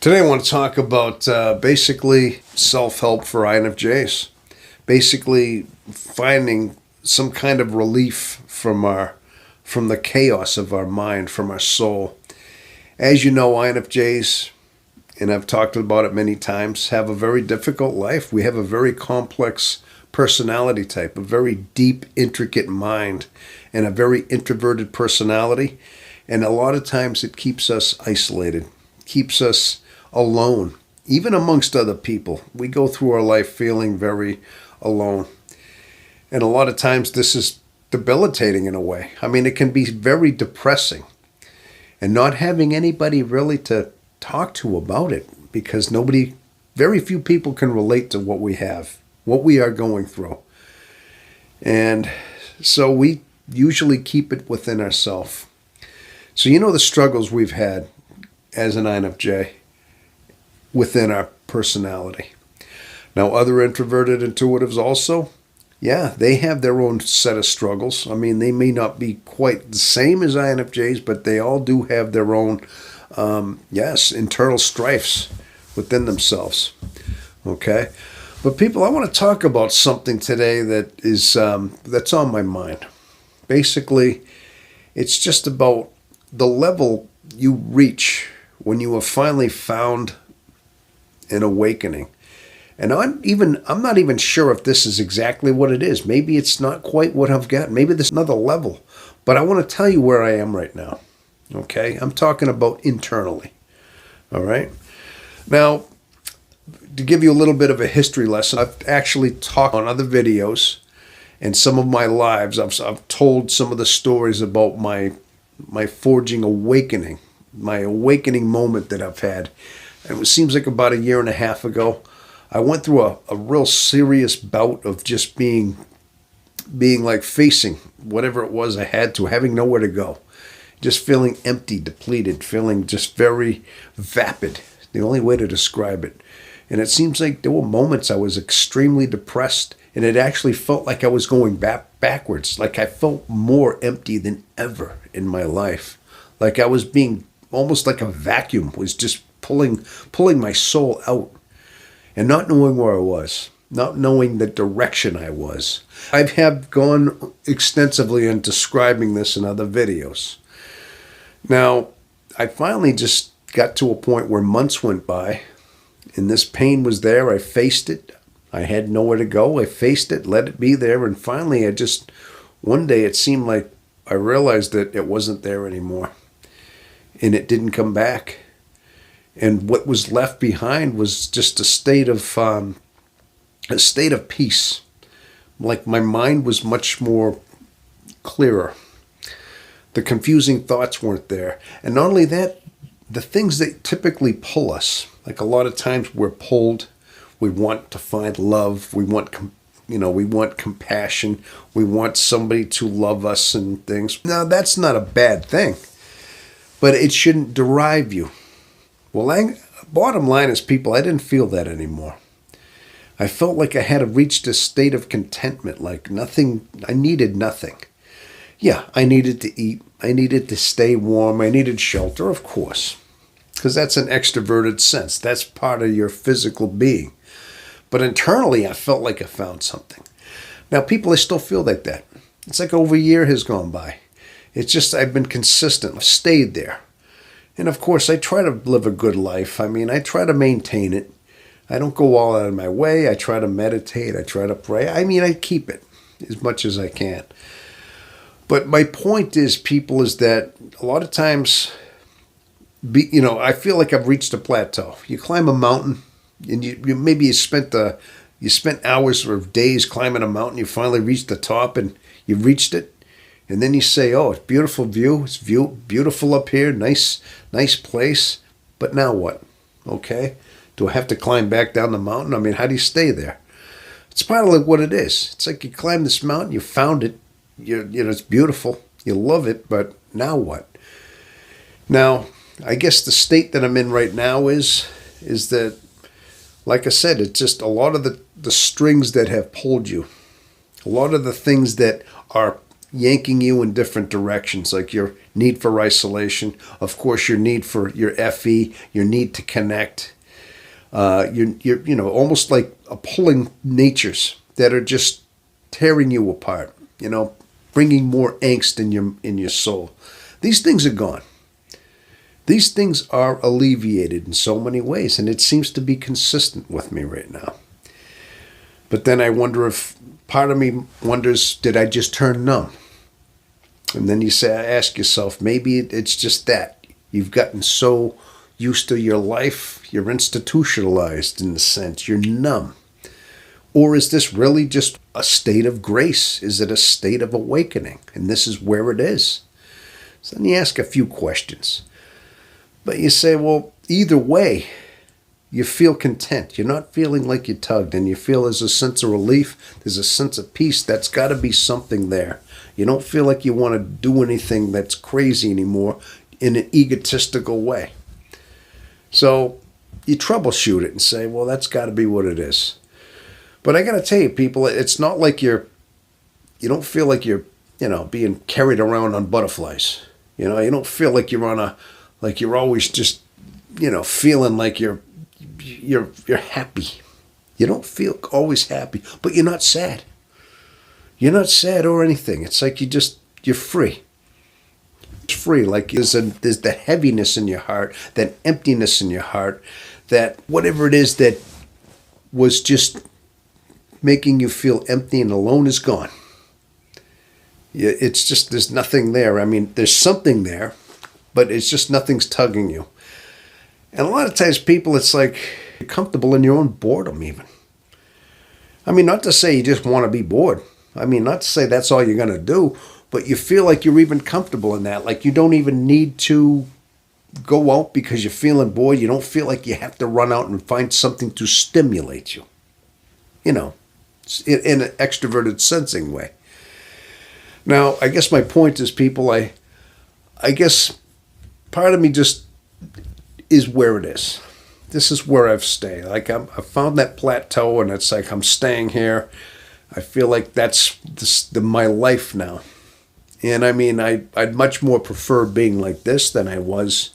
Today I want to talk about basically self-help for INFJs. Basically finding some kind of relief from the chaos of our mind, from our soul. As you know, INFJs, and I've talked about it many times, have a very difficult life. We have a very complex personality type, a very deep, intricate mind, and a very introverted personality. And a lot of times it keeps us isolated, keeps us alone, even amongst other people. We go through our life feeling very alone. And a lot of times this is debilitating in a way. I mean, it can be very depressing. And not having anybody really to talk to about it, because very few people can relate to what we have, what we are going through. And so we usually keep it within ourselves. So you know the struggles we've had as an INFJ within our personality. Now, other introverted intuitives also, yeah, they have their own set of struggles. I mean, they may not be quite the same as INFJs, but they all do have their own, internal strifes within themselves. Okay? But people, I want to talk about something today that is that's on my mind. Basically, it's just about the level you reach when you have finally found an awakening. And I'm not even sure if this is exactly what it is. Maybe it's not quite what I've got. Maybe there's another level. But I want to tell you where I am right now. Okay? I'm talking about internally. All right? Now, to give you a little bit of a history lesson, I've actually talked on other videos and some of my lives. I've told some of the stories about my forging awakening, my awakening moment that I've had. And it seems like about a year and a half ago, I went through a real serious bout of just being like facing whatever it was I had to, having nowhere to go. Just feeling empty, depleted, feeling just very vapid, the only way to describe it. And it seems like there were moments I was extremely depressed, and it actually felt like I was going backwards, like I felt more empty than ever in my life. Like I was being almost like a vacuum was just pulling my soul out, and not knowing where I was, not knowing the direction I was. I have gone extensively in describing this in other videos. Now, I finally just got to a point where months went by, and this pain was there. I faced it. I had nowhere to go. I faced it, let it be there, and finally one day it seemed like I realized that it wasn't there anymore, and it didn't come back. And what was left behind was just a state of peace. Like my mind was much more clearer. The confusing thoughts weren't there. And not only that, the things that typically pull us, like a lot of times we're pulled, we want to find love, we want compassion, we want somebody to love us and things. Now, that's not a bad thing, but it shouldn't derive you. Well, bottom line is, people, I didn't feel that anymore. I felt like I had reached a state of contentment, like nothing, I needed nothing. Yeah, I needed to eat, I needed to stay warm, I needed shelter, of course, because that's an extroverted sense. That's part of your physical being. But internally, I felt like I found something. Now, people, I still feel like that. It's like over a year has gone by. It's just I've been consistent. I've stayed there. And of course, I try to live a good life. I mean, I try to maintain it. I don't go all out of my way. I try to meditate. I try to pray. I mean, I keep it as much as I can. But my point is, people, is that a lot of times, I feel like I've reached a plateau. You climb a mountain, and you spent hours or days climbing a mountain. You finally reached the top, and you've reached it. And then you say, oh, it's beautiful view. It's beautiful up here. Nice place. But now what? Okay. Do I have to climb back down the mountain? I mean, how do you stay there? It's part of like what it is. It's like you climb this mountain, you found it. It's beautiful. You love it. But now what? Now, I guess the state that I'm in right now is that, like I said, it's just a lot of the strings that have pulled you. A lot of the things that are yanking you in different directions, like your need for isolation, of course, your need for your FE, your need to connect. You're almost like a pulling natures that are just tearing you apart, bringing more angst in your soul. These things are gone. These things are alleviated in so many ways, and it seems to be consistent with me right now. But then I wonder if part of me wonders, did I just turn numb? And then ask yourself, maybe it's just that. You've gotten so used to your life, you're institutionalized in a sense, you're numb. Or is this really just a state of grace? Is it a state of awakening? And this is where it is. So then you ask a few questions. But you say, well, either way, you feel content. You're not feeling like you're tugged, and you feel there's a sense of relief, there's a sense of peace. That's got to be something there. You don't feel like you want to do anything that's crazy anymore in an egotistical way. So you troubleshoot it and say, well, that's got to be what it is. But I got to tell you, people, it's not like you don't feel like you're, being carried around on butterflies. You don't feel like like you're always just, feeling like you're happy. You don't feel always happy, but you're not sad. You're not sad or anything. It's like you're free. It's free. Like there's the heaviness in your heart, that emptiness in your heart, that whatever it is that was just making you feel empty and alone is gone. It's just, there's nothing there. I mean, there's something there, but it's just nothing's tugging you. And a lot of times people, it's like you're comfortable in your own boredom even. I mean, not to say you just want to be bored. I mean, not to say that's all you're going to do, but you feel like you're even comfortable in that. Like you don't even need to go out because you're feeling bored. You don't feel like you have to run out and find something to stimulate you. In an extroverted sensing way. Now, I guess my point is, people, I guess part of me just is where it is. This is where I've stayed. Like I found that plateau, and it's like I'm staying here. I feel like that's my life now. And I mean, I'd much more prefer being like this than I was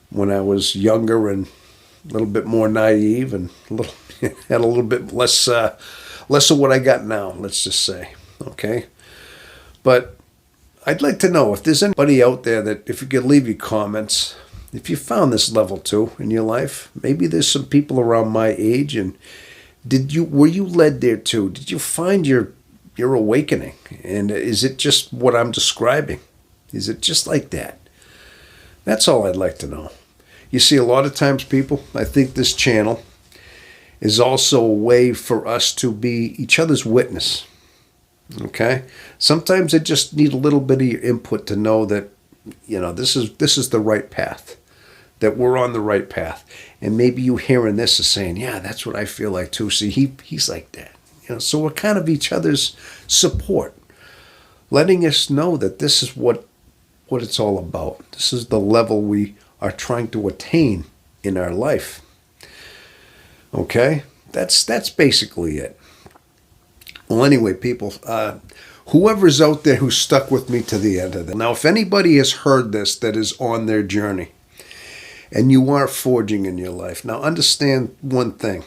when I was younger and a little bit more naive and had a little bit less of what I got now, let's just say. Okay? But I'd like to know if there's anybody out there that, if you could leave your comments, if you found this level 2 in your life, maybe there's some people around my age, and were you led there too? Did you find your awakening? And is it just what I'm describing? Is it just like that? That's all I'd like to know. You see, a lot of times, people, I think this channel is also a way for us to be each other's witness. Okay? Sometimes I just need a little bit of your input to know that, this is the right path, that we're on the right path. And maybe you hearing this is saying, yeah, that's what I feel like too. See, he's like that. So we're kind of each other's support, letting us know that this is what it's all about. This is the level we are trying to attain in our life. Okay? That's basically it. Well, anyway, people, whoever's out there who's stuck with me to the end of it. Now, if anybody has heard this that is on their journey, and you are forging in your life, now understand one thing,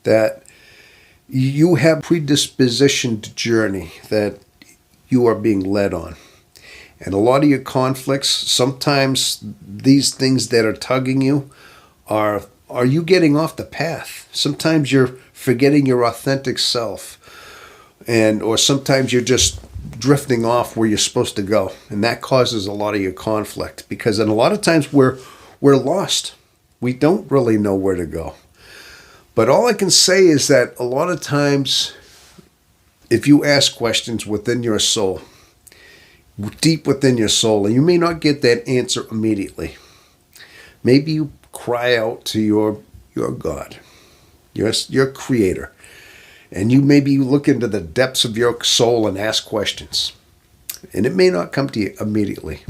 that you have predispositioned journey that you are being led on. And a lot of your conflicts, sometimes these things that are tugging you are you getting off the path? Sometimes you're forgetting your authentic self. Or sometimes you're just drifting off where you're supposed to go. And that causes a lot of your conflict. Because then a lot of times we're lost. We don't really know where to go. But all I can say is that a lot of times, if you ask questions within your soul, deep within your soul, and you may not get that answer immediately, maybe you cry out to your God, your creator, and you maybe look into the depths of your soul and ask questions. And it may not come to you immediately.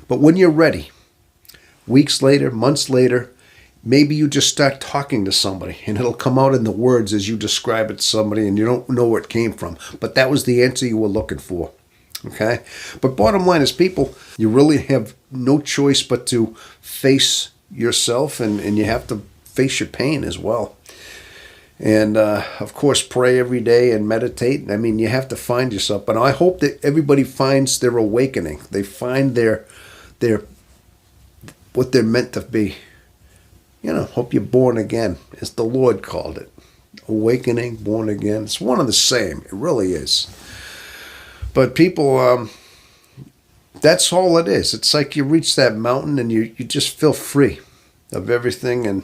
But when you're ready, weeks later, months later, maybe you just start talking to somebody and it'll come out in the words as you describe it to somebody and you don't know where it came from. But that was the answer you were looking for. Okay? But bottom line is, people, you really have no choice but to face yourself, and you have to face your pain as well. And, of course, pray every day and meditate. I mean, you have to find yourself. But I hope that everybody finds their awakening. They find their what they're meant to be. You know, hope you're born again, as the Lord called it. Awakening, born again. It's one and the same. It really is. But people, that's all it is. It's like you reach that mountain and you just feel free of everything, and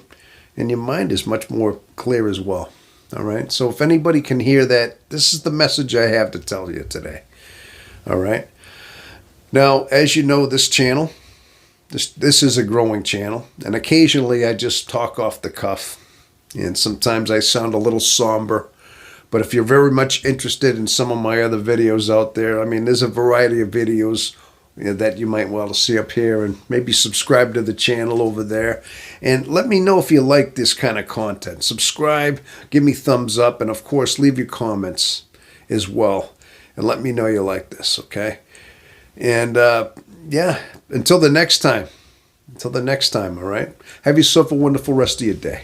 your mind is much more clear as well. All right? So if anybody can hear that, this is the message I have to tell you today. All right? Now, as you know, this channel, this is a growing channel, and occasionally I just talk off the cuff, and sometimes I sound a little somber. But if you're very much interested in some of my other videos out there, I mean, there's a variety of videos that you might want to see up here, and maybe subscribe to the channel over there. And let me know if you like this kind of content. Subscribe, give me thumbs up, and of course, leave your comments as well. And let me know you like this, okay? And yeah, until the next time, all right? Have yourself a wonderful rest of your day.